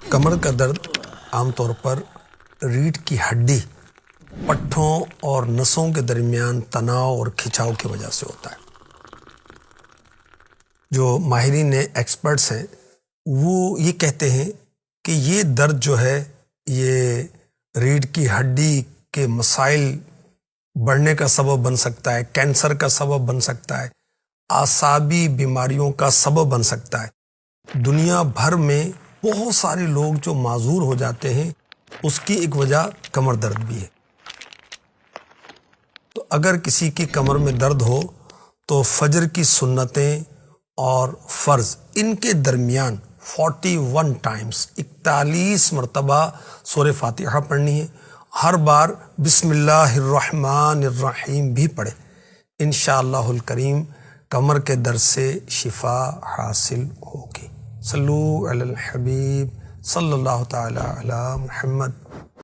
کمر کا درد عام طور پر ریڑھ کی ہڈی، پٹھوں اور نسوں کے درمیان تناؤ اور کھچاؤ کی وجہ سے ہوتا ہے۔ جو ماہرین ایکسپرٹس ہیں وہ یہ کہتے ہیں کہ یہ درد جو ہے یہ ریڑھ کی ہڈی کے مسائل بڑھنے کا سبب بن سکتا ہے، کینسر کا سبب بن سکتا ہے، اعصابی بیماریوں کا سبب بن سکتا ہے۔ دنیا بھر میں بہت سارے لوگ جو معذور ہو جاتے ہیں، اس کی ایک وجہ کمر درد بھی ہے۔ تو اگر کسی کی کمر میں درد ہو تو فجر کی سنتیں اور فرض ان کے درمیان 41 ٹائمز 41 مرتبہ سورہ فاتحہ پڑھنی ہے۔ ہر بار بسم اللہ الرحمن الرحیم بھی پڑھے، انشاءاللہ الکریم کمر کے درد سے شفا حاصل ہوگی۔ صلو علی الحبیب صلی اللہ تعالی علی محمد۔